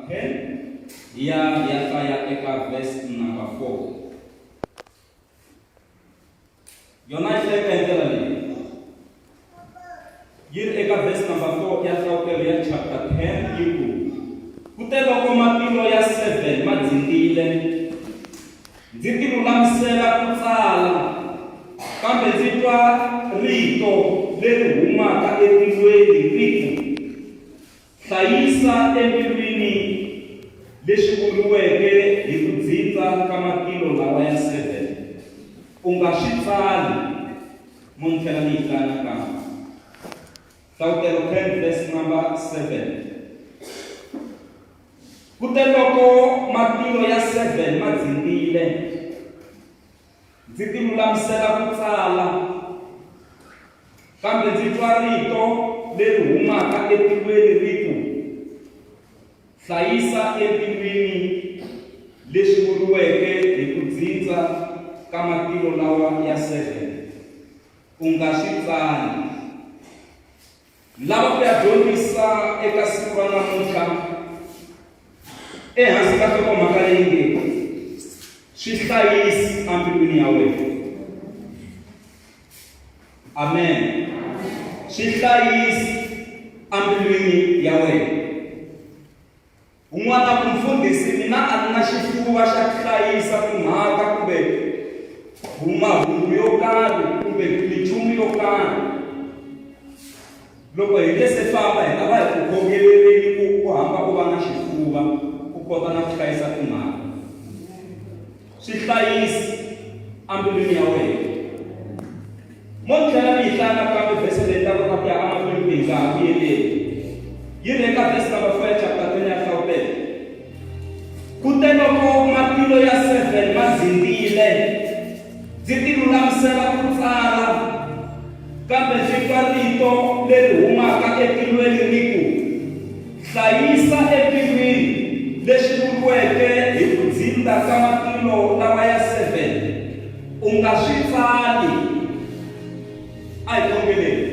10 ya hlaya eka verse number 4. Yona yi hlaya hi ndlela leyi. Yi ri eka verse number 4 ya hlawukelo ya chapter 10 yi ku kute loko matilo ya 7 ma dzindile ndzi ti lulamisela ku tsala kambe ndzi twa rito leri humaka etilweni ri ku hlayisa embilwini leswi vuriweke hi ku dzindza ka matilo lawa ya 7 u nga swi tsali mo tlhela ni yi hlaya nakambe. Hlayukelo 10 verse number 7. Kute loko matilo ya 7 ma dzindile ndzi ti lulamisela ku tsala kambe ndzi twa rito leri humaka etilweni ri ku hlayisa embilwini leswi vuriweke hi ku dzindza ka matilo lawa ya 7 u nga swi tsali. Lava ku ya dyondzisa eka siku ra namuntlha ehansi ka nhlokomhaka leyi nge swi hlayisi embilwini ya wena. Amen. Swi hlayisi embilwini ya wena. Un'wana ku mfundhisi mina a ri na xifuva xa ku hlayisa timhaka kumbe mahungu yo karhi kumbe minchumu yo karhi. Loko hi nge se famba hi nga va hi ku khongeleleni ku hamba u va na xifuva ku kota na ku hlayisa timhaka. Swi hlayisi embilwini ya wena. Mo tlhela ni yi hlaya nakambe vhese leyi ta kota ku ya emahlweni ku hi nga ha vuyeleli. Yi ri eka verse number 5 chapter 10 ya hlawukelo. Kute loko matilo ya 7 ma dzindile ndzi ti lulamisela ku tsala kambe ndzi twa rito leri humaka etilweni ri ku hlayisa embilwini leswi vuriweke hi ku dzindza ka matilo lawa ya 7 u nga swi tsali. A hi khongeleni.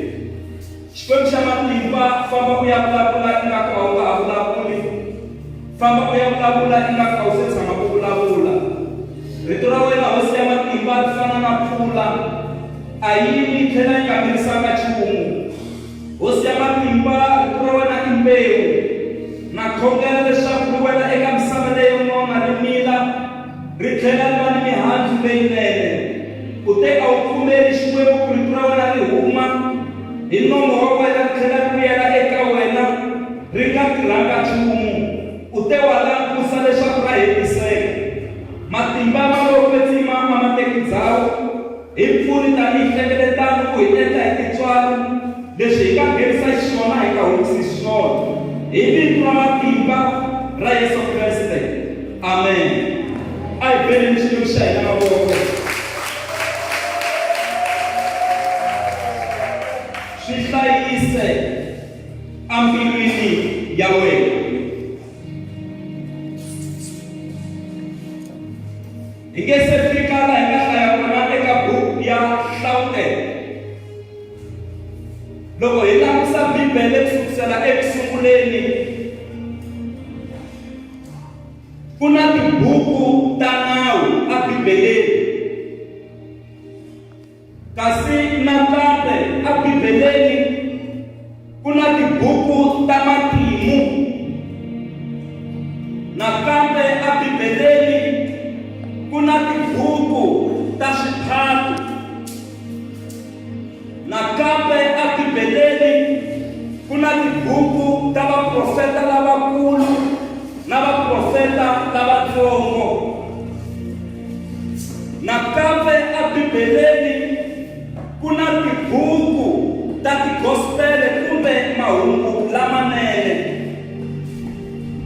Xikwembu xa matimba famba u ya vulavula ingaku a wu nga ha vulavuli. Famba u ya vulavula ingaku a wu se tshama ku vulavula. Rito ra wena hosi ya matimba ri fana na mpfula a yimi tlhela yi nga mirisanga nchumu. Hosi ya matimba rito ra wena i mbewu na khongela leswaku ri wena eka misava leyo nona ri mila ri tlhela ri va ni mihandzu leyinene. U te a wu pfumeli xikwembu ku rito ra wena ri huma hi nomo wa wena ri tlhela ri vuyela eka wena ri nga tirhanga nchumu. U te wa langusa leswaku ra hetiseka. Matimba ma lo kwetsima ma ma teki ndhawu hi mpfuni tanihi nhlengeletano ku hi endla hi tintswalo leswi hi nga nghenisa xiswona hi nga humesi xiswona hi vito ra matimba ra Yesu Kreste. Amen. A hi beleni xiyimo xa hina mavoko. Swi hlayise embilwini ya wena. Hi nge se fika laha hi nga hlaya kona eka buku ya Hlayukelo. Loko hi langusa Bibele kusukela ekusunguleni ku na tibuku ta nawu eBibeleni. Kasi nakambe eBibeleni ku na tibuku ta matimu. Nakambe eBibeleni ku na tibuku ta swiphato. Nakambe eBibeleni ku na tibuku ta vaprofeta lavakulu na vaprofeta lavatsongo. Nakambe eBibeleni ku na tibuku ta tigospele kumbe mahungu lamanene.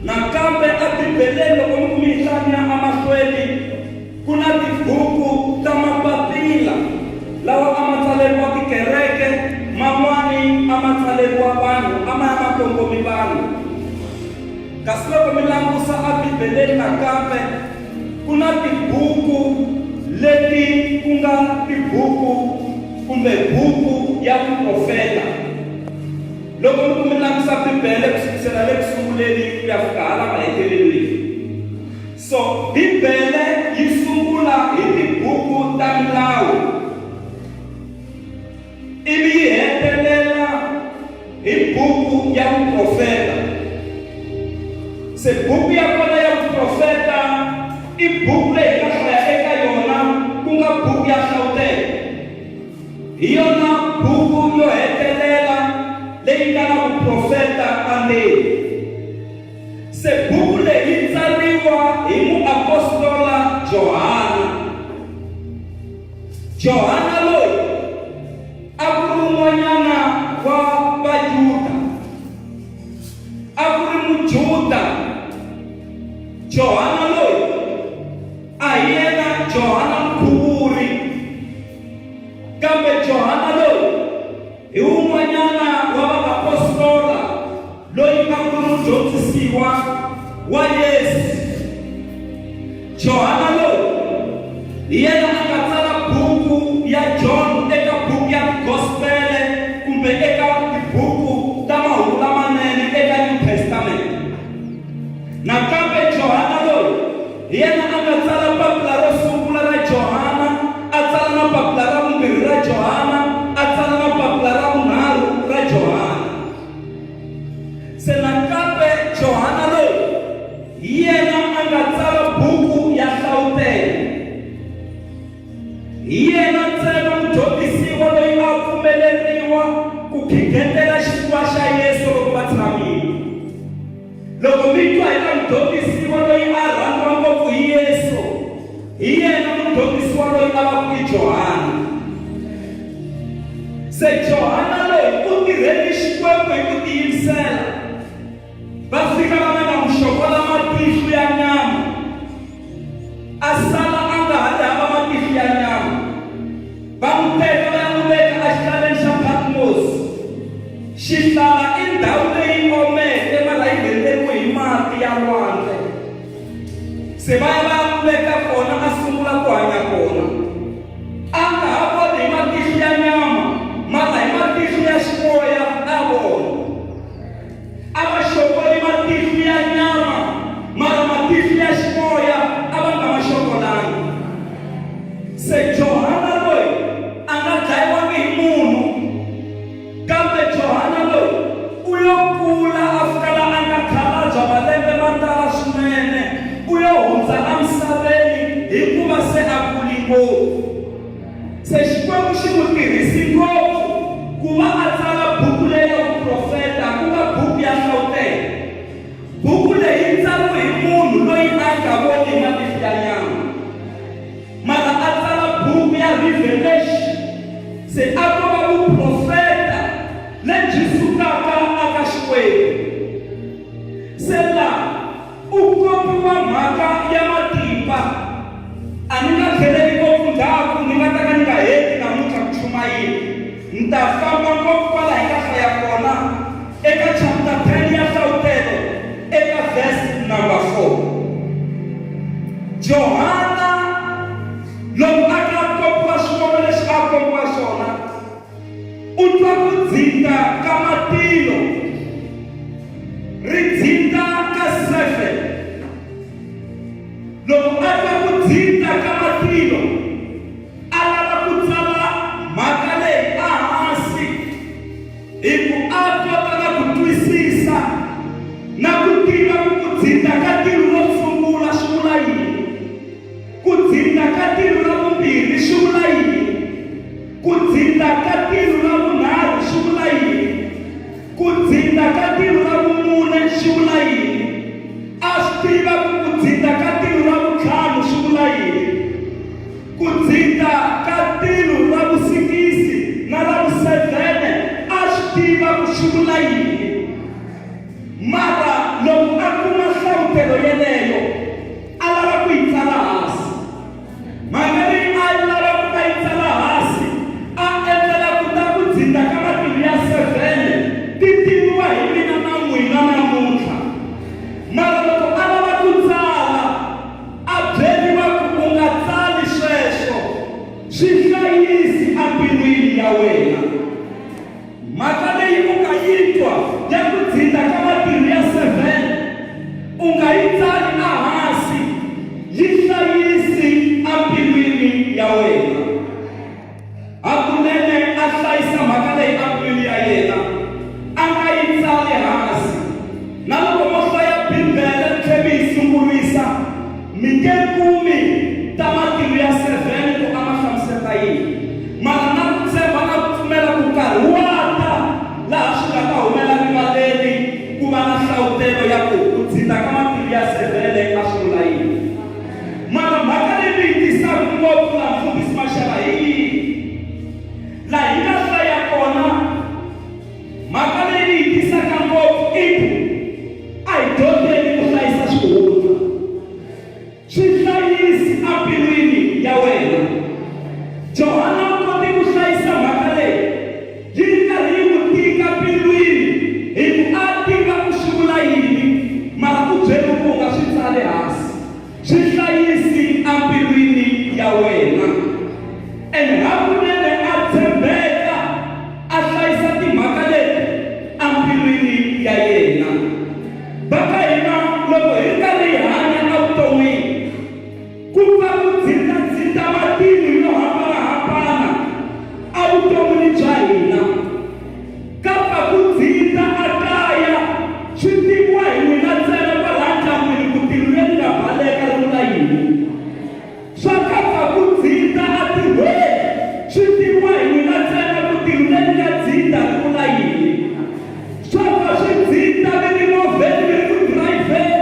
Nakambe eBibeleni loko mi yi hlaya emahlweni ku na tibuku ta mapapila lawa a ma tsaleriwa tikereke, man'wani a ma tsaleriwa vanhu a ma ya ma kongomi vanhu. Kasi loko mi langusa eBibeleni nakambe ku na tibuku leti ku nga tibuku kumbe buku ya vuprofeta. loko mi langusa Bibele kusukela le kusunguleni ku ya fika hala mahetelelweni. So Bibele yi sungula hi tibuku ta milawu, ivi yi hetelela hi buku ya vuprofeta. Se buku ya kona ya vuprofeta i buku leyi hi nga hlaya eka yona ku nga buku ya Hlayise. Hi yona buku yo hetelela leyi nga na vuprofeta ambirhi. Se buku leyi yi tsariwa hi muapostola Johana. Johana loyi a ku ri un'wanyana wa Vayuda, a ku ri Mujuda. Johana loyi a hi yena Johana Mkhuvuri, kambe Johana loyi hi un'wanyana wa vaapostoli loyi a ku ri mudyondzisiwa wa Yesu. Johana loyi hi yena a nga tsala buku ya John eka buku ya Gospele kumbe eka tibuku ta mahungu lamanene eka New Testament. Nakambe Johana loyi hi yena a nga tsala papila ro sungula ra Johana, a tsala na papila ra vumbirhi ra Johana, a tsala na papila ra vunharhu ra Johana. Se nakambe Johana loyi hi yena a nga tsala buku ya Hlayise. Hi yena ntsena mudyondzisiwa loyi a pfumeleriwa ku khikhetela xifuva xa Yesu loko va tshamile. Loko mi twa eka mudyondzisiwa loyi a rhandziwa ngopfu hi Yesu, hi yena mudyondzisiwa loyi a va ku i Johana. Se Johana loyi u tirhele Xikwembu hi ku tiyimisela. Va fika va nga n'wi xokola matihlo ya nyama, a sala a nga ha ri hava matihlo ya nyama. Va n'wi teka va ya n'wi veka exihlaleni xa Patmos. Xihlala i ndhawu leyi omeke mara yi heleriwe hi mati ya lwandle. Se va ya va ya n'wi veka kona a sungula ku hanya kona. A nga ha voni hi matihlo ya nyama, mara hi matihlo ya ximoya a vona. A va xokoli matihlo ya nyama, mara matihlo ya ximoya a va nga ma xokolangi. Se Johana loyi a nga dlayiwangi hi munhu, kambe Johana loyi u yo kula a fika laha a nga khalabya malembe ma tala swinene. U yo hundza emisaveni hikuva se a kuli ngopfu. Se Xikwembu xi n'wi tirhisi ngopfu ku va a tsala buku leyi ya vuprofeta, ku nga buku ya Hlayise. Buku leyi yi tsariwe hi munhu loyi a nga voni matihlo ya nyama, mara a tsala buku ya Revelation. Se a ko va vuprofeta lebyi sukaka aka Xikwembu. Se laha u kombiwa mhaka ya matimba. A ni nga tlheleli ngopfu ndhaku, ni nga ta ka ni nga heti namuntlha ku chuma yini. Ni ta famba ngopfu kwala hi nga hlaya kona eka chapter 10 ya Hlayise eka verse number 4. Johana loko a nga kombiwa swivongo leswi a kombiwa swona, u twa ku dzinga ka matilo, ri dzinga ka 7. Loko a twa ku dzinga ka matilo, a lava ku tsala mhaka leyi ehansi hi ku a kota na ku twisisa na ku tiva ku dzinga ka tilo ro sungula swi vula yini, ku dzinga ka tilo ra vumbirhi swi vula yini, ku dzinga ka tilo ra vunharhu swi vula yini, ku dzinga ka tilo ra vumune swi vula yini. A swi tiva ku dzinga ka tilo ra vutlhanu swi vula yini, ku dzinga ka tilo ra vusikisi na ra vusevhene a swi tiva ku swi vula yini. Mara loko a kuma nhlawutelo yeleyo a lava ku yi tsala hansi. Mhaka leyi a yi lava ku ta yi tsala hansi, a endlela ku ta ku dzinga ka matilo ya 7 ti tiviwa hi mina na n'wina namuntlha. Mara loko a lava ku tsala, a byeriwa ku u nga tsali sweswo, swi hlayisi embilwini ya wena. Mhaka leyi u nga yi twa mikekumi tamatilo ya 7 ku amahlamusela yini mara na ku tshemba na ku pfumela ku karhi wata laha swi nga ta humela rivaleni ku va na nhlawutelo ya ku dzinda ka matilo ya 7 a swi vula yini mara mhaka leyi yi tisaka ngopfu laha mfundhisi Mashava hi yini laha yi nga hlaya kona mhaka leyi yi tisaka ngopfu i ku a hi dyondzeni ku hlayisa swihundla swihlayisi embilwini ya wena Johana u koti ku hlayisa mhaka leyi yi karhi yi n'wi tika mbilwini hi ku a tiva ku swi vula yini mara ku byeli ku nga swi tsale hansi swihlayisi embilwini ya wena ene hakunene a tshembeka a hlayisa timhaka leti embilwini ya yena baka hina loko hi karhi hi hanya evuton'wini ku va ku dzindza matilo yo hambanahambana evuton'wini bya hina kambe ku dzindza ekaya swi tiviwa hi n'wina ntsena kwalaha ndyangwini ku tilo leri nga baleka ri vula yini swa kambe ku dzindza entirhweni swi tiviwa hi n'wina ntsena ku tilo leri nga dzindza ri vula yini swa ka swi dzindza mi ri movheni mi ri ku dirayivheni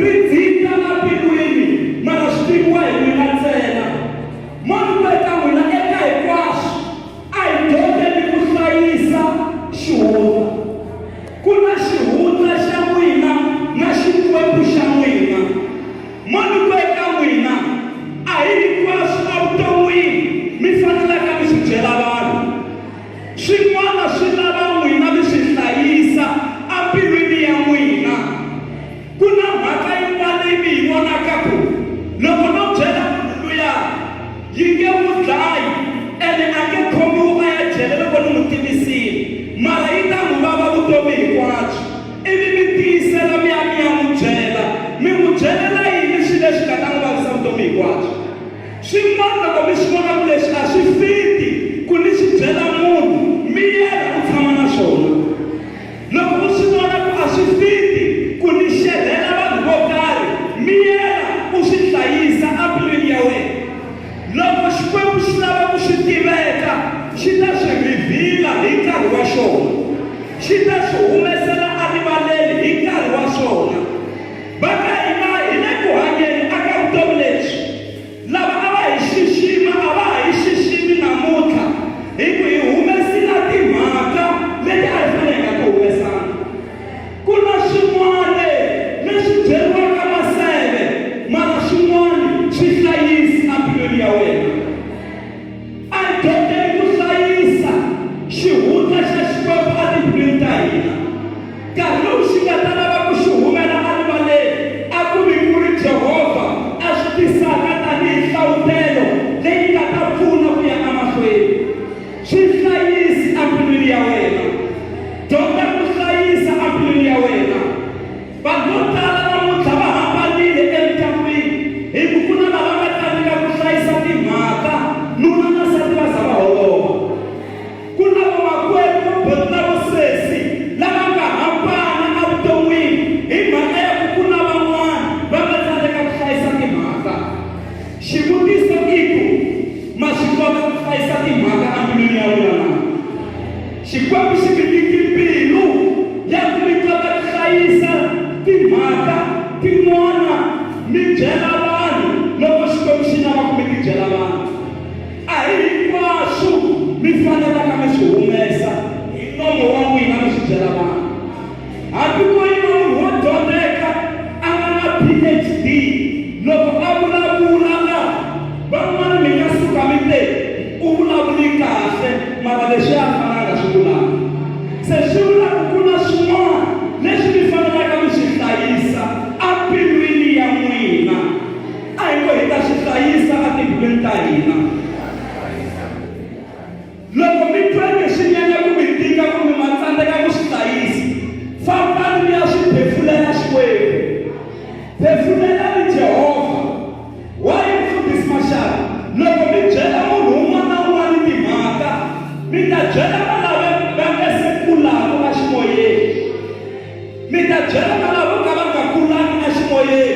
ri dzindza embilwini mara swi tiviwa hi n'wina ntsena munhu eka n'wina eka hinkwaswo a hi dyondzeni ku hlayisa xihundla ku na xihundla xa n'wina na xikwembu xa n'wina munhu eka n'wina a hi hinkwaswo evuton'wini mi fanelaka mi swi byela vanhu swin'wana swi lava n'wina mi swi hlayisa embilwini ya n'wina ku na mhaka yin'wana leyi mi yi vonaka ku loko no byela munhu luya yi nge n'wi dlayi ene a nge khomiwi a ya jele loko ni n'wi tivisile mara yi ta n'wi vava vutomi hinkwabyo ivi mi tiyisela mi ya n'wi byela mi n'wi byelela yini swi leswi nga ta n'wi vavisa vutomi hinkwabyo swin'wana loko mi swi vona ku leswi a swi fiti ku ni swi byela munhu mi yela u tshama na swona loko u swi vona ku a swi fiti ku ni xerhela vanhu vo karhi mi yela u swi hlayisa embilwini ya wena loko xikwembu xi lava ku swi tiveka xi ta swi rhivhila hi nkarhi wa xona xi ta swi humesela erivaleni hi nkarhi wa swona baka hina hi le ku hanyeni eka vutomi lebyi lava a va hi xixima a va ha hi xiximi namuntlha hi ku hi humesile timhaka leti a hi faneleke ku humesana ku na swin'wana leswi byeriwaka maseve mara swin'wana swi hlayisi embilwini ya wena a hi dyondzeni ku hlayisa xihundla xa xikwembu etimbilwini ta hina nkarhi lowu xi nga ta lava ku xi humela erivaleni a ku vi ku ri Jehovha a swi tisaka tanihi nhlawutelo leyi nga ta pfuna ku ya emahlweni swi hlayisi embilwini ya wena dyondza ku hlayisa embilwini ya wena vanhu vo tala namuntlha va hambanile emindyangwini hi ku ku na lava nga tsandzeka ku hlayisa timhaka nuna na nsati va za va holova ku na vamakwenu vo bebula vusesi lava nga hambana evuton'wini hi mhaka ya ku ku na van'wana va nga tsandzeka ku hlayisa timhaka xivutiso i ku ma swi kota ku hlayisa timhaka embilwini ya wena na xikwembu xi mi nyiki mbilu ya ku mi kota ku hlayisa timhaka tin'wana mi byela vanhu loko xikwembu xi lava ku mi ti byela vanhu a hi hinkwaswo mi fanelaka mi swi humesa hi nomo wa n'wina mi swi byela vanhu hambi ku ri munhu wo dyondzeka a nga na PhD loko a vulavula la van'wana mi nga suka mi te u vulavuli kahle mara leswi a fanelanga swi vulaka se swi vula ku ku na swin'wana leswi mi fanelaka mi swi hlayisa embilwini ya n'wina a hi ngo hi ta swi hlayisa etimbilwini ta hina loko mi tweke swinyanya ku mi tika kumbe ma tsandzeka ku swi hlayisa fambani mi ya swi phefulela xikwembu phefulelani Jehovha wa yi mfundhisi Mashava loko mi byela munhu un'wana na un'wana timhaka mi ta byela valava va nga se kulaka va ximoyeni mi ta byela valava ka va nga kulangi eximoyeni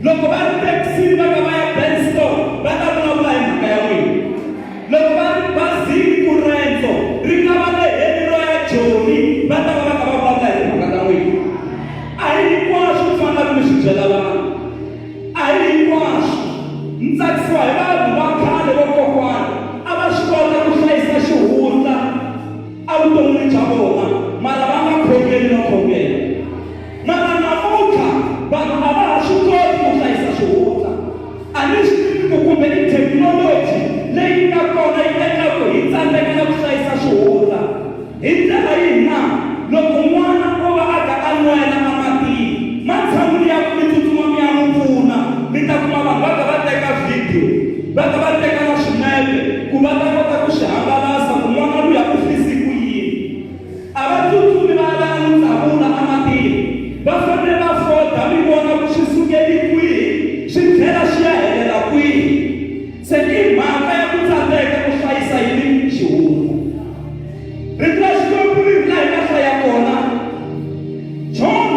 Loko va ri taxini va ka va ya Benstone va ta vulavula hi mhaka ya n'wina. Loko va ri bazini ku rendzo ri nga va le helilo ya Joni va ta va ka va vulavula hi mhaka ta n'wina. A hi hinkwaswo ku fanele mi swi byela vanhu. A hi hinkwaswo. Ni tsakisiwa hi vanhu va khale va kokwana a va swi kota ku hlayisa xihundla evuton'wini bya vona mara va nga khongeli no khongela. Mara namuntlha vanhu a va ha swi koti ku hlayisa xihundla. A ni swi tivi ku kumbe i thekinoloji leyi nga kona yi endlaku hi tsandzeka ku hlayisa xihundla. Hi ndlela yihi na loko n'wana o va a ka a nwela ematini matshan'wini ya ku mi tsutsuma mi ya n'wi pfuna mi ta kuma vanhu va ka va teka video va ka va teka na swinepe ku va ta kota ku swi hangalasa ku n'wana luya u fisi ku yini. A va tsutsumi va ya n'wi tlhavula ematini va fanele va foda mi vona ku swi sukeli kwihi swi tlhela swi ya helela kwihi. Se i mhaka ya ku tsandzeka ku hlayisa yini xihundla. Rito ra Xikwembu ri vula hi mahla ya kona John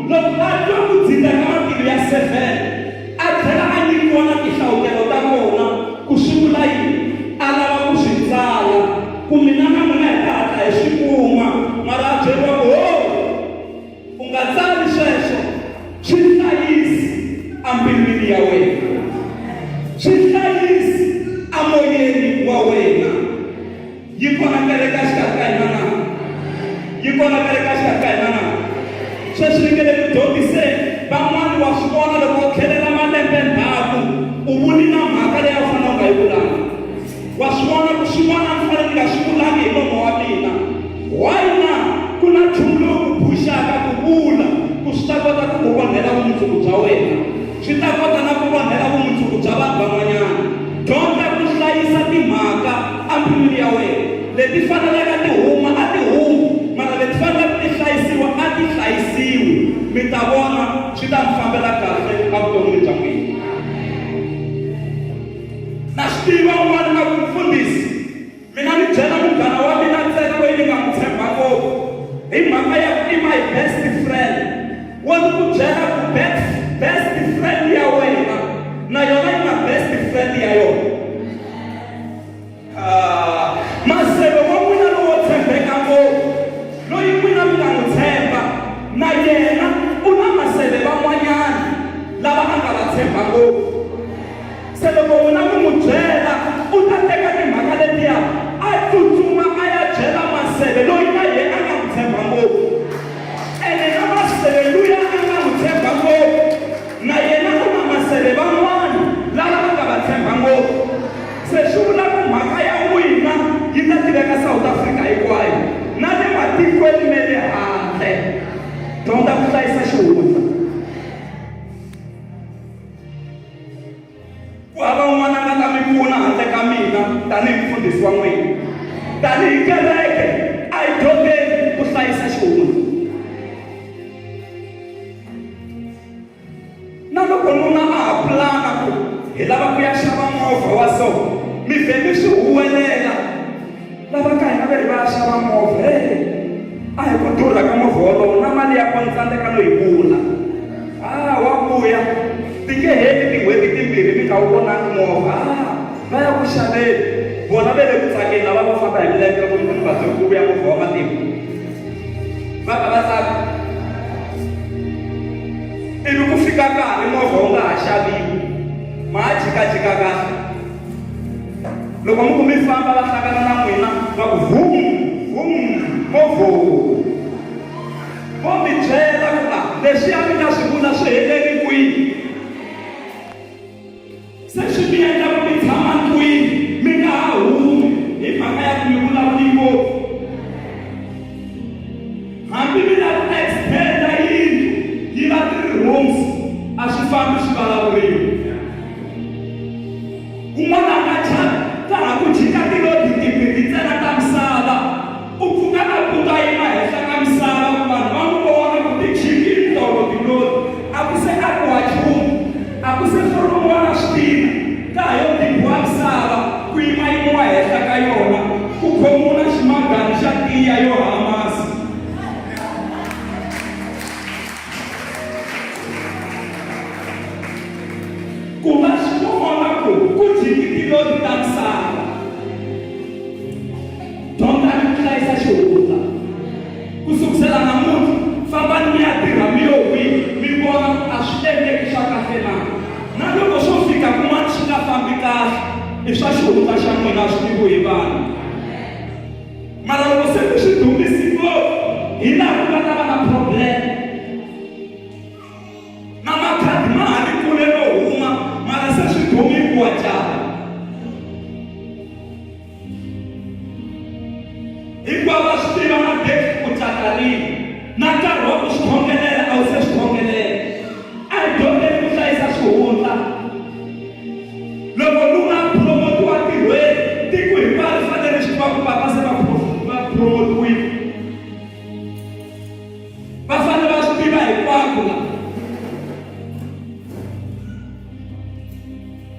loko a twa ku dzindza ka matilu ya 7 a tlhela a nyikiwa na tihlawutelo ta kona ku swi vula yini a lava ku swi tsala ku mina na n'wina hi ta hatla hi swi kuma mara a byeriwa ku u nga tsali sweswo swi hlayisi embilwini ya wena swi hlayisi emoyeni wa wena. Yi kona kereka xikarhi ka hina na? Yi kona kereka xikarhi ka hina na? Sweswi ri nge le ku dyondziseni van'wani wa swi vona loko u tlhelela malembe ndzhaku u vuli na mhaka leyi a fanele u nga yi vulanga. Wa swi vona ku swin'wana a ni fanele ni nga swi vulangi hi nomo wa mina. Why na ku na nchumu lowu ku phuxaka ku vula ku swi ta kota ku ku onhela vumundzuku bya wena swi ta kota na ku onhela vumundzuku bya vanhu van'wanyana. Dyondza ku hlayisa timhaka embilwini ya wena leti faneleke ti huma a ti humi mara leti faneleke ti hlayisiwa a ti hlayisiwi. Mi ta vona swi ta mi fambela kahle evuton'wini bya n'wina. Na swi tiva un'wana na ku mfundhisi mina ni byela munghana wa mina ntsena loyi ni nga n'wi tshemba ngopfu hi mhaka ya ku i my best friend. Wa ni ku byela ku best friend ya wena na yona yi nga best friend ya yona. Maseve wa n'wina lowo tshembeka ngopfu loyi n'wina mi nga n'wi tshemba na yena u na maseve van'wanyana lava a nga va tshemba ngopfu. Se loko n'wina mi n'wi byela u ta teka timhaka letiya a tsutsuma a ya byela maseve loyi na yena a nga n'wi tshemba ngopfu. Ene na maseve luya a nga n'wi tshemba ngopfu na yena u na maseve van'wana lava a nga va tshemba ngopfu. Se swi vula ku mhaka ya n'wina yi ta tiveka South Africa hinkwayo na le matikweni me le handle. Dyondza ku hlayisa xihundla. Ku hava un'wana nga ta mi pfuna handle ka mina tanihi mfundhisi wa n'wina. Tanihi kereke a hi dyondzeni ku hlayisa xihundla. Na loko nuna a ha pulana ku hi lava ku ya xava movha wa so mi vhele swi huwelela lava ka hina va ri va ya xava movha a hi ku durha ka movha wolowo na mali ya kona tsandzeka no hi vula wa vuya ti nge heti tin'hweti timbirhi mi nga wu vonangi movha va ya ku xaveni vona ve le ku tsakeni lava va famba hi milenge loko ni va byi ku vuya movha wa matimu va ka va tsaka. Ivi ku fika nkarhi movha wu nga ha xaviwi ma ha jikajika kahle loko mi ku mi famba va hlangana na n'wina va ku movha vo mi byela ku leswiya mi nga swi vula swi heleri kwini. Se swi mi endla ku mi tshama ndlwini mi nga ha humi hi mhaka ya ku mi vulavuli ngopfu. Hambi mi lava ku expenda yindlu yi va 3 rooms a swi fambi swi vulavuriwa. Un'wana a nga chava ta ha ku jika tilodi timbirhi ntsena ta misava u pfuka na buta yima henhla ka misava ku vanhu va n'wi vona ku ti jikile tolo tilodi a ku se a ku wa nchumu a ku se foromwana switina ta ha yo tibiwa misava ku yima yimiwa henhla ka yona ku khomiwa na ximangani xa tiya yo hamasi. ku jikitilo taksaka dyondza ni ku hlayisa xihundla kusukisela namuntlha famba ni ya tirha mi yo mi vona ku a swi endleki swa kahle na loko swo fika kun'wana swi nga fambi kahle i swa xihundla xa n'wina a swi tiviwi hi vanhu mara loko se mi swi dumisi ngopfu hi laha ku nga ta va na problem na makhadi ma ha ri kule no huma mara se swi dumiwa njhani hinkwavo va swi tiva na date ku tsakarini na nkarhi wa ku swi khongelela a wu se swi khongelela a hi dyondzeni ku hlayisa swihundla loko lu nga promotiwa tirhweni tiko hinkwaro ri fanele swi va ku papa se va promotiwile va fanele va swi tiva hinkwako la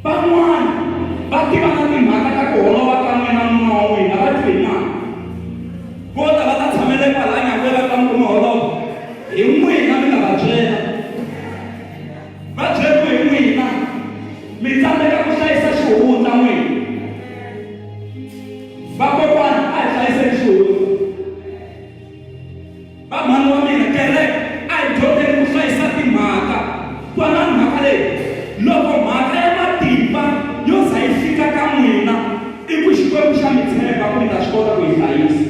van'wana va tiva na timhaka ta ku holova ka n'wina n'wana wa n'wina va twi na vo ta va ta tshamele kwalaya ku va ka n'wina holova hi n'wina mi nga va byela va byeriwe hi n'wina mi tsandzeka ku hlayisa xihundla n'wina vakokwana a hi hlayiseni xihundla va mhani wa mina kereke a hi dyondzeni ku hlayisa timhaka twanani mhaka leyi loko mhaka ya matimba yo za yi fika ka n'wina i ku xikwembu xa mi tshemba ku mi ta swi kota ku yi hlayisa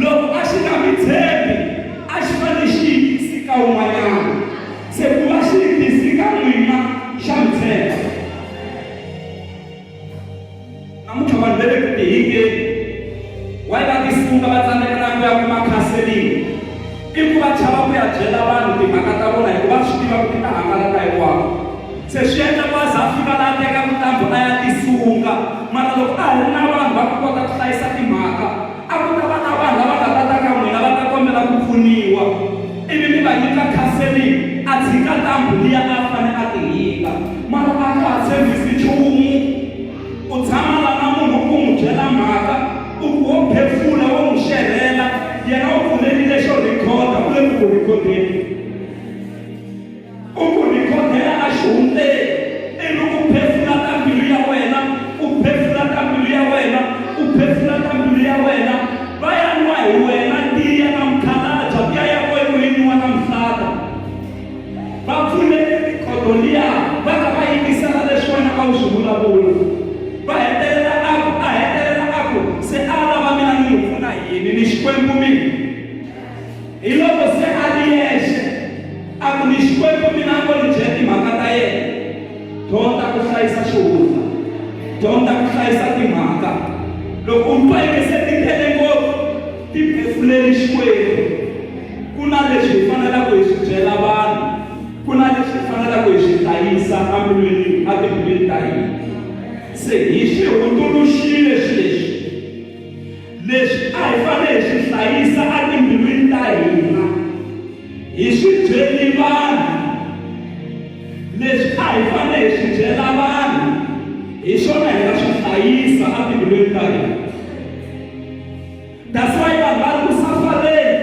loko a xi nga mi tshembi a xi fanele xi yisi ka un'wanyana se ku va xi yisi ka n'wina xa mi tshemba namuntlha vanhu va le ku tihingeni wa va tisunga va tsandzeka na ku ya kuma counseling i ku va chava ku ya byela vanhu timhaka ta vona hikuva va swi tiva ku ti ta hangalaka hinkwako se swi endla ku a za a fika laha teka mitambo a ya tisunga mara loko a ri na vanhu va ku kota ku hlayisa timhaka a ku ta va na vanhu lava nga ta ta ka n'wina va ta kombela ku pfuniwa ivi mi va nyika counseling a tshika ntambu liya a fane a ti hika mara a nga ha tshembisi nchumu u tshama la na munhu ku n'wi byela mhaka u wo phefula wo n'wi xerhela yena u pfulerile xo rhikhoda u le ku ku rhikhodeni u ku rhikhodela a xihundleni ivi u phefula ta mbilu ya wena u phefula ta mbilu ya wena u phefula ta mbilu ya wena va ya nwa hi wena tiya na mukhalabya tiya ya wena yi nwa na mihlata va pfulele rhikhodo liya va ka va yingisela leswi wena a wu swi vulavula va hetelela a ku se a lava mina ni n'wi pfuna yini ni xikwembu mina hi loko se a ri yexe a ku ni xikwembu mina a ngo ni byela timhaka ta yena dyondza ku hlayisa xihundla dyondza ku hlayisa timhaka loko u tweke se ti tele ngopfu ti phefuleli xikwembu ku na leswi hi fanelaka hi swi byela vanhu ku na leswi hi fanelaka hi swi hlayisa timbilwini ta hina se hi swi hundzuluxile leswi a hi fanele hi swi hlayisa timbilwini ta hina hi swi byeli vanhu leswi a hi fanele hi swi byela vanhu hi swona hi nga swi hlayisa timbilwini ta hina that's why vanhu va ri ku safareni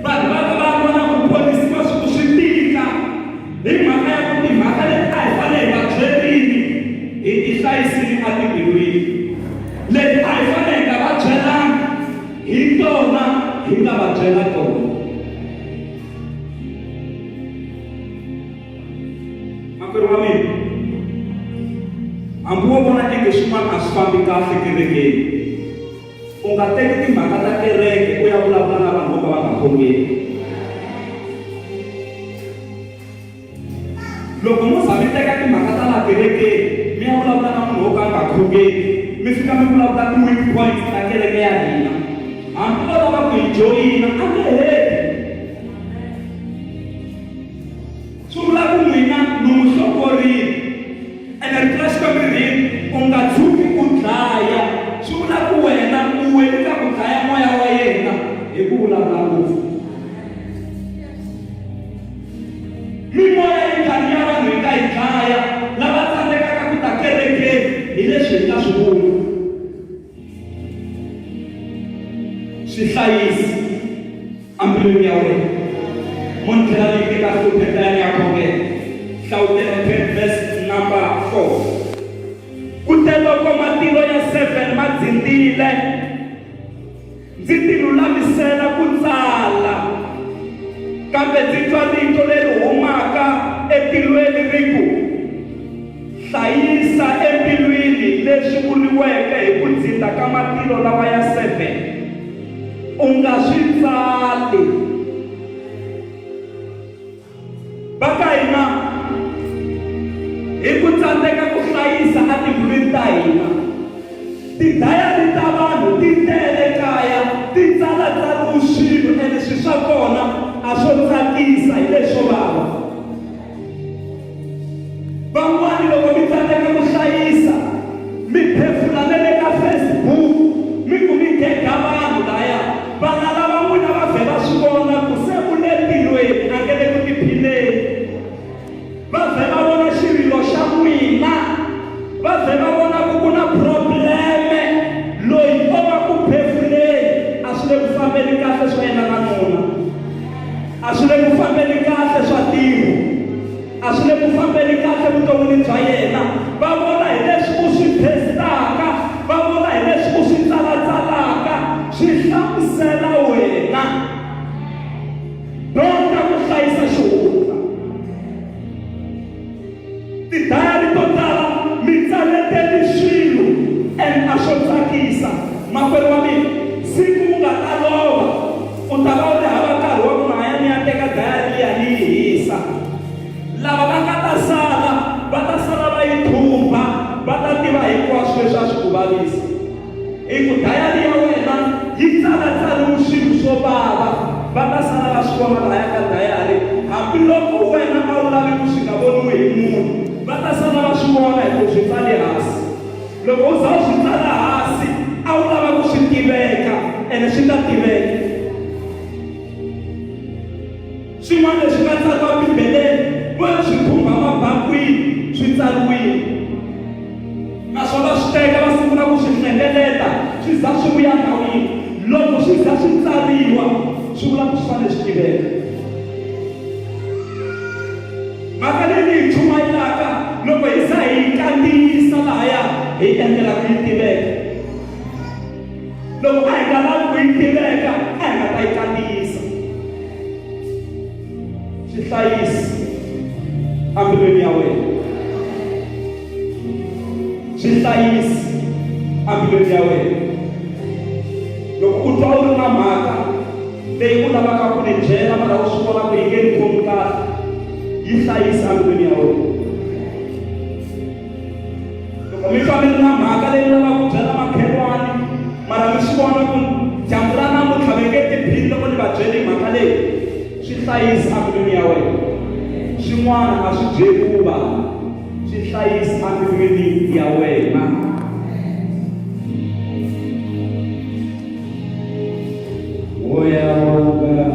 vanhu va ka va vona ku ponisiwa ku swi tika hi mhaka ya ku timhaka leti a hi fanele hi va byerini hi ti hlayisini timbilwini leti a hi fanele hi nga va byelanga hi tona hi nga va byela tona makwerhu wa mina hambi wo vona eke swin'wana a swi fambi kahle kerekeni u nga teki timhaka ta kereke u ya vulavula na vanhu vo ka va nga khongeli loko mo za mi teka timhaka ta laha kerekeni mi ya vulavula na munhu wo ka a nga khongeli mi fika mi vulavula ti-weak points ta kereke ya hina hambi o lava ku hi joyina a nge heti swi vula ku n'wina mi n'wi hlokorile ene ri tlula xikomirini u nga tshuki u dlaya swi vula ku wena u wele ka ku dlaya moya wa yena hi ku vulavula ngopfu mimoya yi njhani ya vanhu hi nga yi dlaya lava tsandzekaka ku ta kerekeni hi leswi hi nga swi vula swihlayisi ambilwini ya wena mo ni tlhela ni nyika hluphekani ya khongelo Hlayise verse number 4 loko matilo ya 7 ma dzindile, ndzi ti lulamisela ku tsala, kambe ndzi twa rito leri humaka etilweni ri ku hlayisa embilwini leswi vuriweke hi ku dzinda ka matilo lawa ya 7 u nga swi tsali. Baka hina hi ku tsandzeka ku hlayisa a timbilwini ta hina, tidayari ta vanhu ti tele kaya, ti tsalatsariwe swilo ene swi swa kona a swo tsakisa hi leswo vava. Van'wani loko mi tsandzeka ku hlayisa, mi phefula na le ka Facebook, mi ku mi gega vanhu laya, vana lava n'wina va vhela swi vona ku se ku le tilweni a nge le ku tiphileni. Va vhela vona xirilo xa n'wina, va vhela vona ku ku na probleme, loyi o va ku phefuleni a swi le ku fambeni kahle swo yena na nuna, a swi le ku fambeni kahle swa tiro, a swi le ku fambeni kahle vuton'wini bya yena. Va vona hi leswi u swi testaka, va vona hi leswi u swi tsalatsalaka, swi hlamusela wena. Dyondza ku hlayisa xihundla. Tidayari to tala mi tsaleteli swilo and a swo tsakisa. Makwerhu wa mina, siku u nga ta lova u ta va u ri hava nkarhi wa ku hanya ni ya teka dayari liya ni yi hisa. Lava va nga ta sala va ta sala va yi thumba, va ta tiva hinkwaswo leswi a swi ku vavisa. Hi ku dayari ya wena yi tsalatsariwe swilo swo vava, va ta sala va swi vona laya ka dayari, hambiloko wena a wu lavi ku swi nga voniwi hi munhu, va ta sala va swi vona hi ku swi tsale hansi. Loko u za u swi tsala hansi a wu lava ku swi tiveka ene swi ta tiveka. Swin'wana leswi nga tsariwa Bibeleni vo swi khumba mabakwini swi tsariwile, naswona swi teka va sungula ku swi hlengeleta swi za swi vuya ndhawini. Loko swi za swi tsariwa swi vula ku swi fanele swi tiveka. Mhaka leyi ni yi chumayelaka loko hi za hi kandziyisa lahaya hi endlela ku yi tiveka. Loko a hi nga lavi ku yi tiveka a hi nga ta yi kandziyisa. Hlayise embilwini ya wena, swi hlayise embilwini ya wena. Loko u twa u ri na mhaka leyi u lavaka ku ni byela mara u swi vona ku yi nge ni khomi kahle, yi hlayise embilwini ya wena. Loko mi twa mi ri na mhaka leyi u lavaka ku byela makhelwani mara mi swi vona ku dyambu ra namuntlha mi nge tiphini loko ni va byeli mhaka leyi, swi hlayise embilwini ya wena. Swin'wana a swi byeli ku va swi hlayise embilwini ya wena. Moya wanga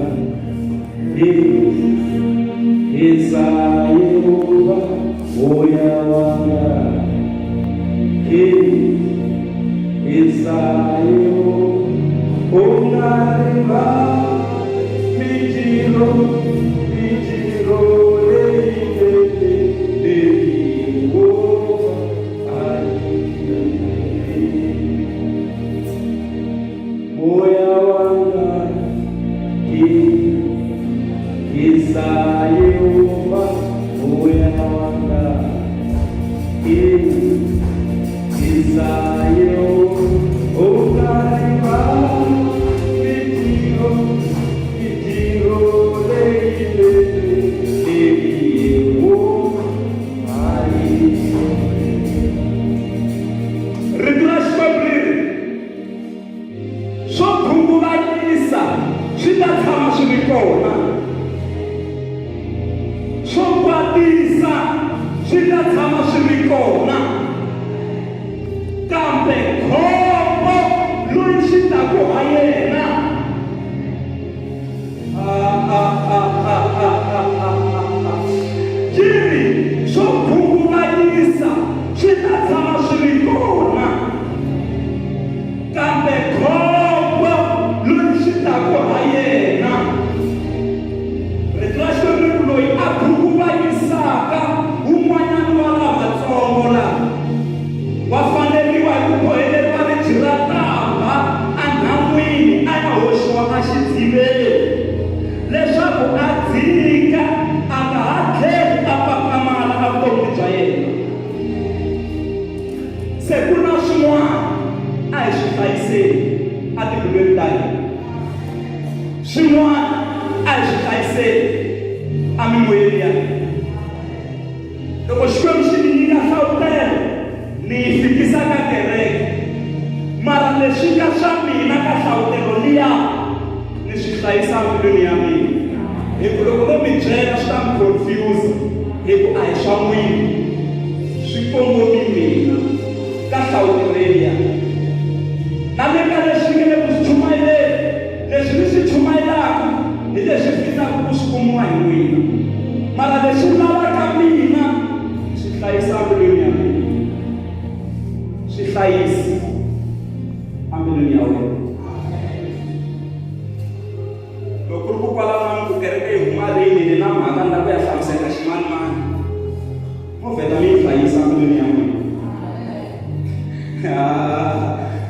hisa Yehova, moya wanga hisa Yehova, unariva mitiro wa fanele hlayiseni a timbilwini ta hina. Swin'wana a hi swi hlayiseni a mimoyeni ya hina. Loko Xikwembu xi ni nyika nhlavutelo ni yi fikisa ka kereke, mara leswi nga swa mina ka nhlavutelo liya ni swi hlayisa mbilwini ya mina. Hikuva loko no mi byela swi ta mi confuse, hikuva a hi swa n'wina, swi kongomi mina ka nhlavutelo liya. Na le ka leswi nge le ku swi chumayeleni, leswi ni swi chumayelaka hi leswi fikaka ku swi kumiwa hi n'wina, mara leswi lavaka mina swi hlayisa mbilwini ya mina. Swi hlayisi ambilwini ya wena. Loko ku ri ku kwalano ku kereke yi huma rini ni na mhaka ni lava ku ya hlamusela ximanimani, mo vheta mi yi hlayisa ambilwini ya wena.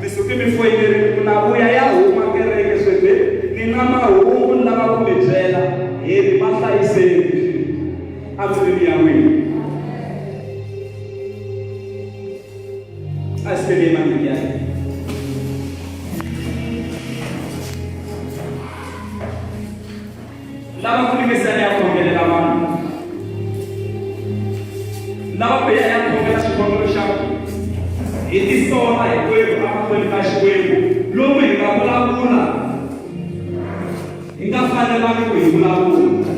Mi suke mi foyineri ku na vuya ya huma kereke swebe ni na mahungu ni lava ku mi byela hi ma hlayiseni ambilwini ya wena. A swi tele emandleni ya hina. Lava ku yingisela ya khongelela vanhu, lava ku ya khongela xikhongelo xa hi tisola hinkwerhu emahlweni ka Xikwembu lomu hi nga vulavula hi nga fanelangi ku hi vulavula,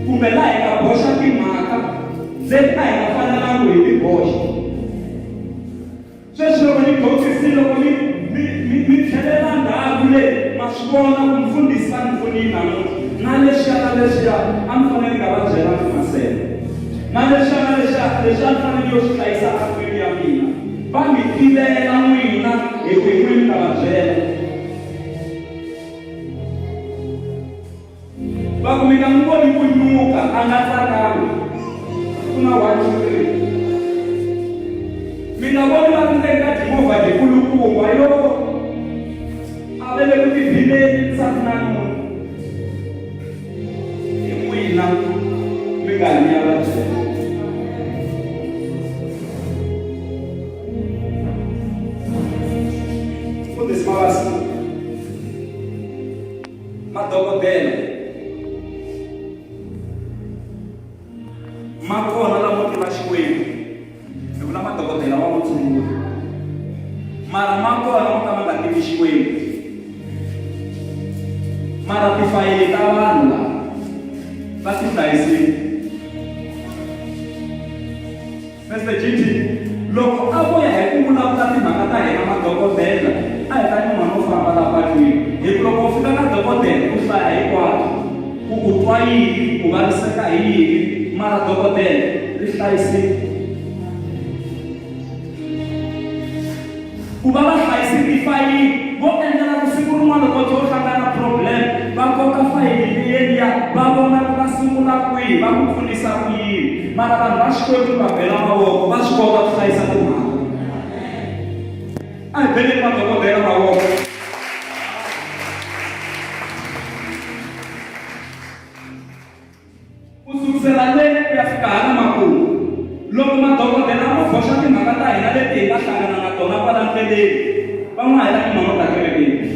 kumbe laha hi nga boxa timhaka leti a hi nga fanelangi ku hi ti boxa. Sweswi loko ni dyondzisile loko mi tlhelela ndhawu leyi ma swi vona ku mfundhisi va ni pfunile namuntlha, na leswiya a mi fanele nga va byela masele, na leswiya a ni fanele yo swi hlayisa ambilwini ya mina. Va mi tivela n'wina hi ku hi n'wini nga va byela. Va ku mi nga n'wi voni ku nyuka a nga tsakangi, ku na 1 2 3. Mi nga voni va ri ndzeni ka timovha tikulukumba yo a va le ku tibileni nsati na nuna. Hi n'wina mi nga ni ya va byela. Mfundhisi Mabasa, madokodela ma kona lamo tiva Xikwembu, hi vula madokodela wa vutshunguri, mara ma kona mo ka ma nga tivi Xikwembu. Mara tifayili ta vanhu lava va ti hlayisile. Mr. Gigi, loko a vuya hi ku vulavula timhaka ta hina madokodela, a hi ta nyuma no famba la patwini. Hikuva loko u fika ka dokodela u hlaya hinkwaswo, ku u twa yini, u vaviseka hi yini, mara dokodela ri hlayisile. Ku va va hlayisile tifayili, vo endlela ku siku rin'wana loko u hlangana problem, va koka fayili liyeniya va vona ku va sungula kwihi, va ku pfunisa ku yini. Mara vanhu va Xikwembu va bela mavoko, va swi kota ku hlayisa timhaka. A hi beleni madokodela mavoko. Ku sukusela le ku ya fika hala makumu, loko madokodela ma boxa timhaka ta hina leti hi nga hlangana na tona kwala ndleleni, van'wana hi la timhaka ta kerekeni,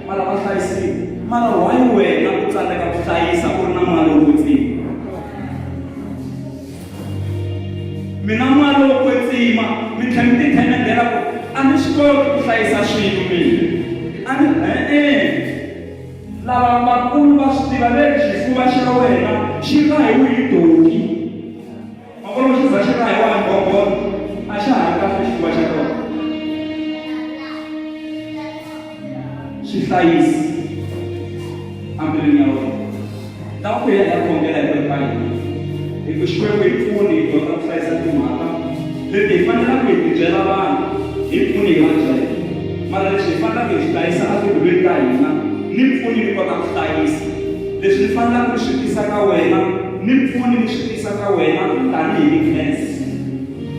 mara va hlayisile. Mara why wena u tsandzeka ku hlayisa u ri na mali wo kwetsima? Mina mali wo kwetsima mi tlhela mi ti themendela ku a ni swi koti ku hlayisa swilo mina. Lava vakulu va swi tiva leswi xifuva xa wena xi ra hi wihi doki. Makolo xi za xi ra hi wa nghombolo, a xa ha ri kahle xifuva xa kona. Swi hlayisi ambilwini ya wena. Lava ku ya khongela hi ka hina, hi ku Xikwembu hi pfuni hi dyondza ku hlayisa timhaka leti hi fanelaka hi ti byela vanhu, hi pfuni hi va byela. Mara leswi hi fanelaka hi swi hlayisa ambilwini ta hina, ni pfuni ni kota ku hlayisa. Leswi ni fanelaka ku swi tisa ka wena, ni pfuni ni swi tisa ka wena tanihi Khensi.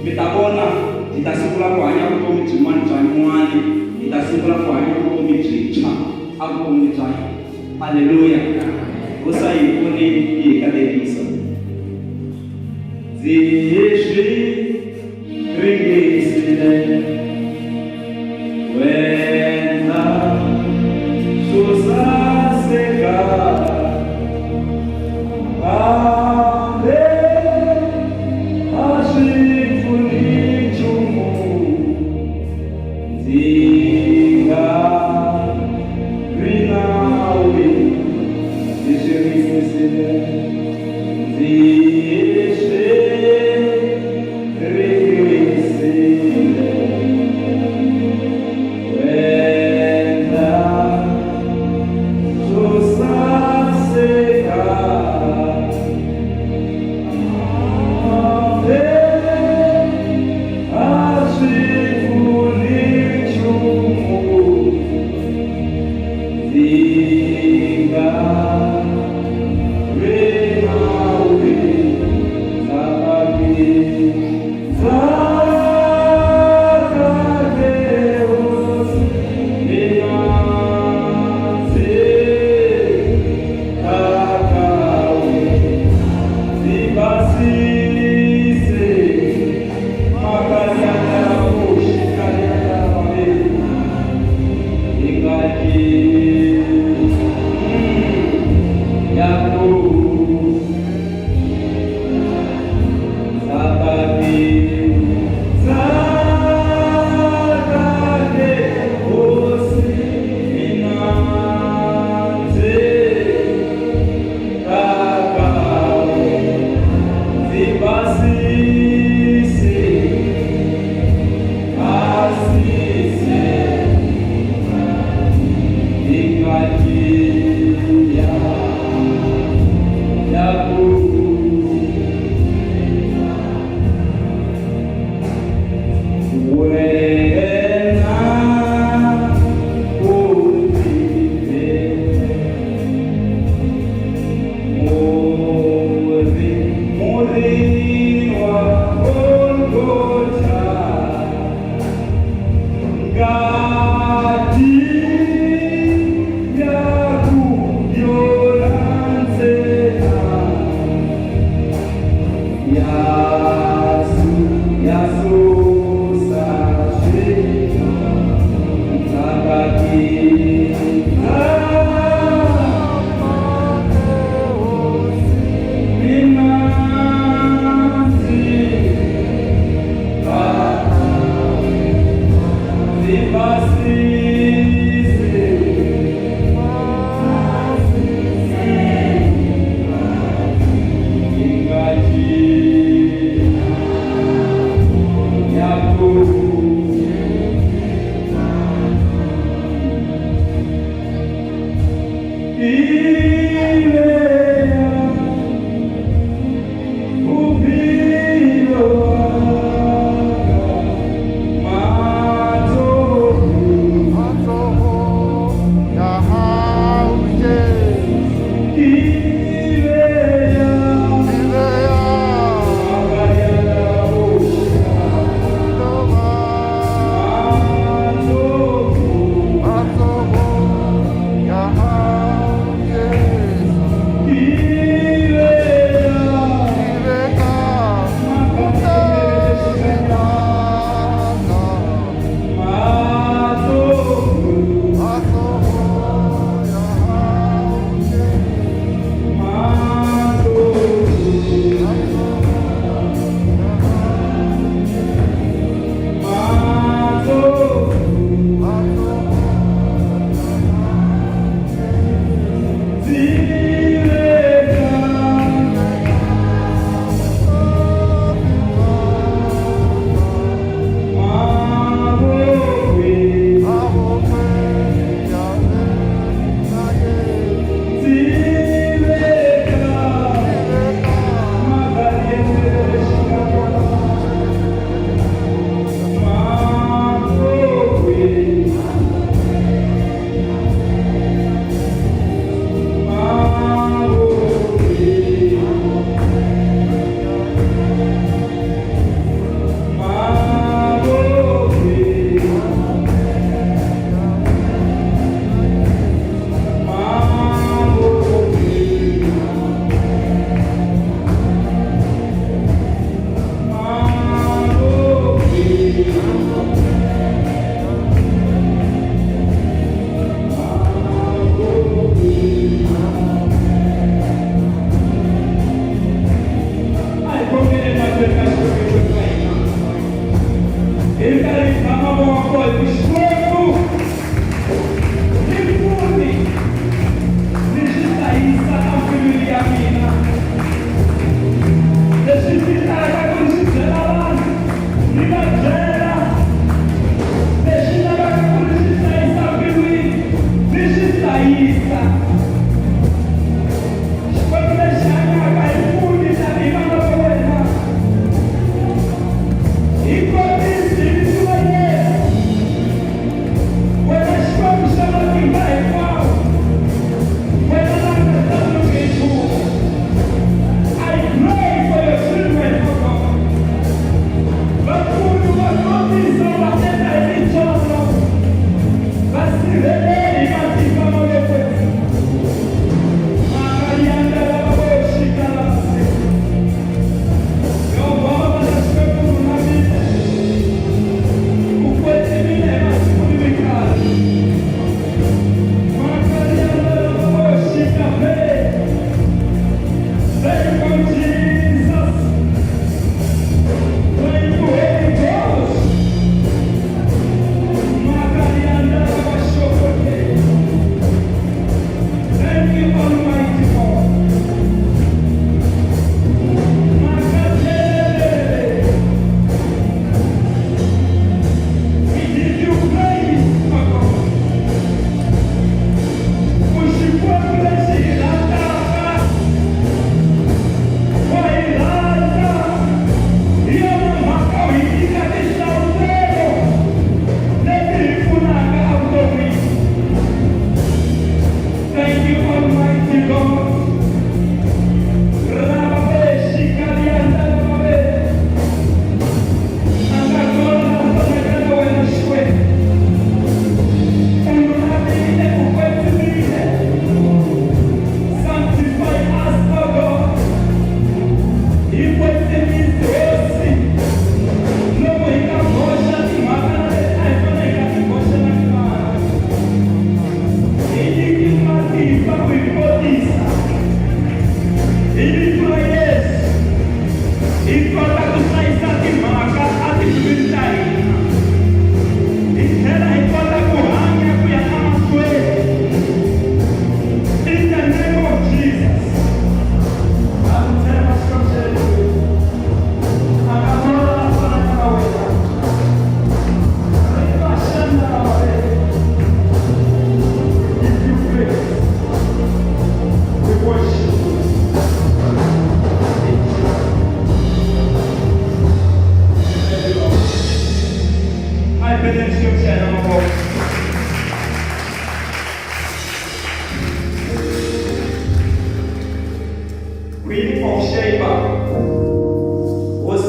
Mi ta vona hi ta sungula ku hanya vutomi byin'wana bya nyuwani, hi ta sungula ku hanya vutomi byintshwa a vutomi bya hina. Haleluya. Hosa hi pfuni hi katekisa. Ziswi ringisile we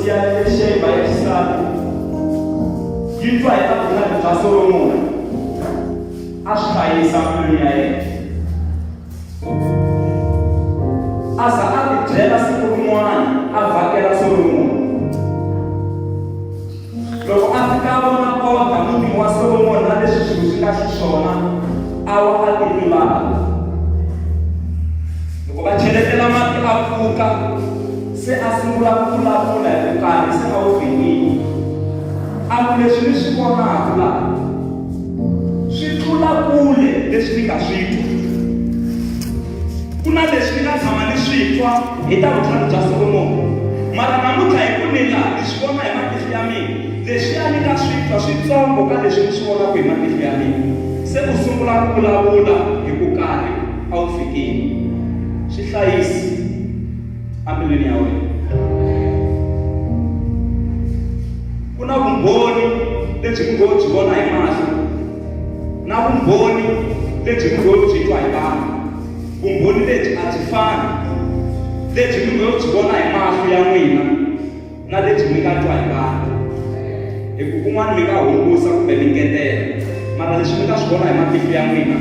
ya Sheba ya xisati yi twa hi ta vutlhari bya Solomoni a swi hlayisa mbilu ya yena a za a ti byela siku rin'wana a vhakela Solomoni loko a fika vona kota muti wa Solomoni na leswi swilo swi nga xiswona a wa a ti lulama loko va cheletela mati a pfuka se a sungula ku vulavula hi vukarhi se a wu finile a ku leswi ni swi vonaka laha swi tlula kule leswi ni nga swi twa ku na leswi ni nga tshama ni swi twa hi ta vutlhari bya Solomoni mara namuntlha hi ku ni laha ni swi vona hi matihlo ya mina leswi a ni nga swi twa switsongo ka leswi ni swi vonaka hi matihlo ya mina se u sungula ku vulavula hi ku karhi a wu fikile swi hlayisi ambilwini ya wena ku na vumbhoni lebyi mi ngo byi vona hi mahlo na vumbhoni lebyi mi ngo byi twa hi vanhu vumbhoni lebyi a byi fani lebyi mi ngo byi vona hi mahlo ya n'wina na lebyi mi nga twa hi vanhu hi ku kun'wana mi nga hungusa kumbe mi ngetela mara leswi mi nga swi vona hi matihlo ya n'wina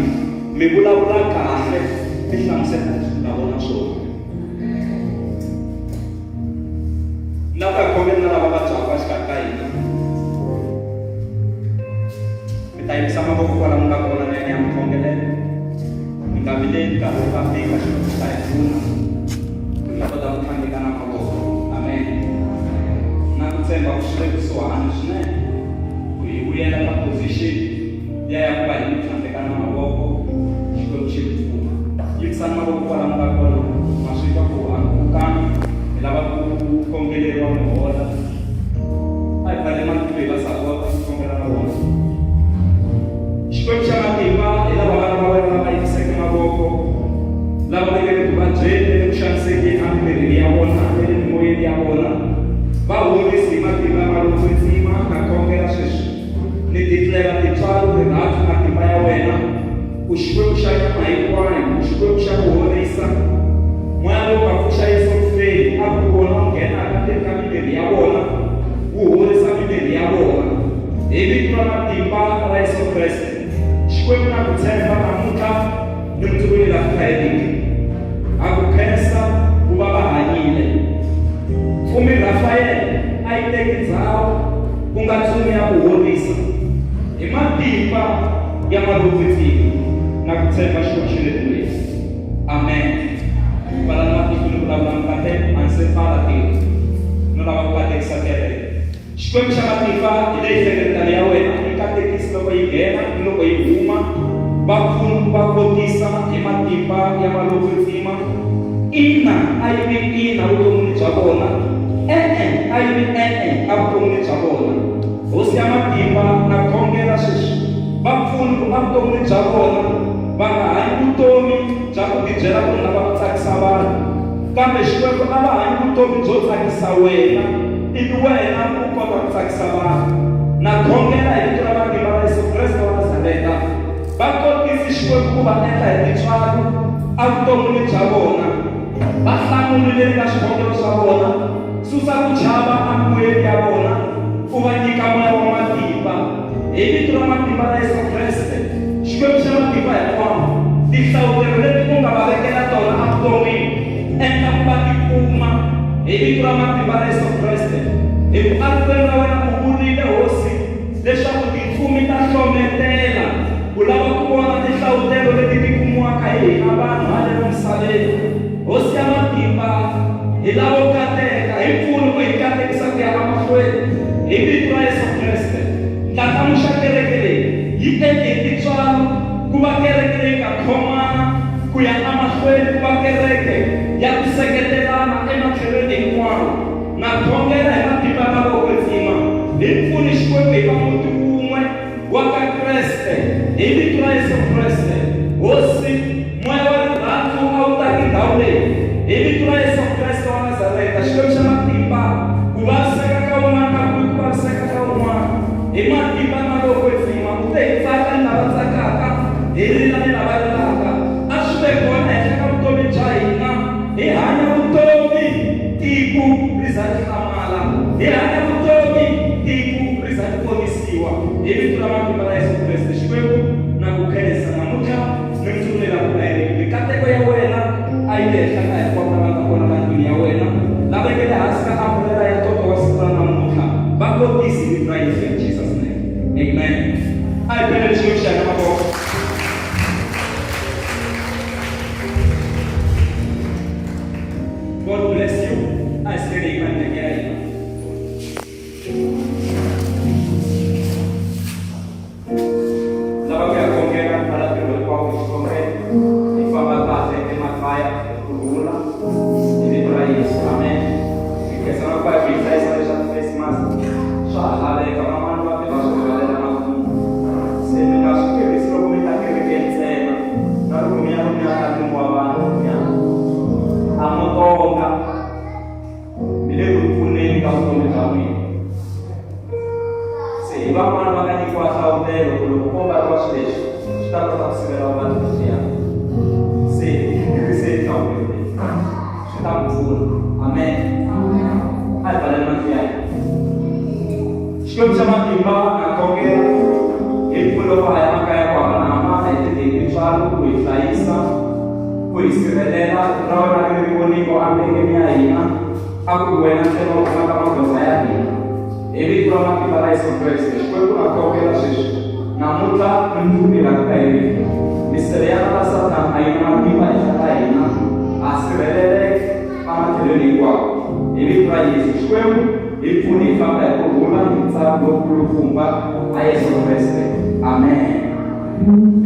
mi vulavula kahle mi hlamusela leswi nga vona swona lava hi khomeni na lava vabyaka exikarhi ka hina mi ta yimisa mavoko kwala mi nga kona na yena ya mikhongelelo mi nga vileli nkarhi wu nga fika xilo xi ta hi pfuna mi nga kota ku tlhandleka na mavoko amen na ku tshemba ku swi le kusuhani swinene ku hi vuyela ka position ya ku va hi mi tlhandleka na mavoko xikwembu xi pfuna yimisani mavoko kwala mi nga kona ma swi twa ku hamukani hi lava ku khongeleriwa muhola a hi pfale matihlo hi va sapota ku khongela na vona xikwembu xa matimba hi lava vana va wena lava yiseke mavoko lava vekeke ku vabyeni ku xanisekeni amirini ya vona emimoyeni ya vona va horisi hi matimba ya maloko ndzima na khongela sweswi ni tiklela tintswalo rirhandzu matimba ya wena ku xikwembu xa nyama hinkwayo ku xikwembu xa ku horisa moya lowu nga pfuxa Yesu mfeni a ku vona u nghena endzeni ka mimiri ya vona wu horisa mimiri ya vona hi vito ra matimba ra Yesu Kreste xikwembu na ku tshemba namuntlha ni mutsumbuli la friday a ku khensa ku va va hanyile umi Rafael a yi teki ndhawu ku nga ntsumi ya ku horisa hi matimba ya malokotini na ku tshemba xilo xi le kuleni amen para na ikulu vulavula kahle anse fala tiko no lava ku katekisa kereke xikwembu xa matimba hi leyi sekretari ya wena yi katekisi loko yi nghena ni loko yi huma va pfuna ku va kotisa hi matimba ya maloko ndzima ina a yi vi ina vuton'wini bya vona a yi vi a vuton'wini bya vona hosi ya matimba na khongela sweswi va pfuna ku va vuton'wini bya vona va nga hanyi vutomi bya ku tibyela ku lava ku tsakisa vanhu kambe xikwembu a va hanyi vutomi byo tsakisa wena ivi wena u kota ku tsakisa vanhu na khongela hi vito ra matimba ra Yesu Kreste wa Nazareta va kotisi xikwembu ku va endla hi tintswalo a vuton'wini bya vona va hlamulile ka swivongelo swa vona susa ku chava amoyeni ya vona ku va nyika moya wa matimba hi vito ra matimba ra Yesu Kreste xikwembu xa matimba hinkwawo tihlawulelo leti ku nga va vekela tona avuton'wini endla ku va tikuma hi vito ra matimba ra Yesu Kreste hi ku avuton'wini ra wena u vurile hosi leswaku tintsumi ta hlometela ku lava ku vona tihlawulelo leti ti kumiwaka hi hina vanhu haleni misaveni hosi ya matimba hi lavo kateka hi pfuni ku hi katekisa ku ya emahlweni hi vito ra Yesu Kreste ndlandlamuxa kereke leyi yi endle hi tintswalo ku va kereke leyi nga khomana ku ya emahlweni ku va kereke ya ku seketelana ematlhelweni hinkwawo na khongela hi matimba ya maloko ndzima hi pfuni xikwembu hi va muti wun'we wa ka Kreste hi vito ra Yesu Kreste hosi moya wa rirhandzu a wu taki ndhawu leyi hi vito ra Yesu Kreste wa Nazareta xikwembu xa matimba hanya vutomi tiku ri za tikomisiwa ivi tulavambi va Yesu Kreste Xikwembu na ku khensa namuntlha ni mitsumela ku ayiri mikateko ya wena a yi le henhla ka hinkwavo lava nga kona la ndlwini ya wena lava nge le hansi ka ambrela ya ntoto wa siku ra namuntlha va kotisi vito ra Yesu in Jesus name. Amen. A hi bele xilo xa hina mavoko. God bless you. I say amen again. Lava che accogliera alla prima poco scommetto, mi fa battere e matvaia, curula, e vi Hlayise, amen. Perché sono qua qui, sai, sarei già Christmas. Shala, lei, come mamma, non aveva solo la mamma. Se mi lascio che vi sono come tanti che insieme, non come mia, tanto un po' avanti, amo tonga. Mi devo punire in caso come cammino. Se va mano magari qua a hotel, quello che può fare la stessa, sta cosa si verrà avanti sia. Se sta qui. Sta buono. Amen. Hai pada mantiai. Setiap sama tiba nak kongel, itu lo bahaya makanya apa nama itu dibicara kui Hlayise, kui Wena, orang lagi puni ko ambil kemia ina, aku Wena selo kama saya ni. Evi kurang kita Yesu Kriste, Xikwembu na kongela xexi, namuntlha ni la kairi. Miseriana la Satan aina matipa eka ina, asirelele amatheleni kwako. Evi Hlayise, Xikwembu ipfuni ifamba hi kurhula hi ntsako lokulukumba a Yesu Kriste. Amen.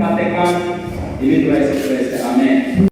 Katekani, evi Hlayise Kriste. Amen.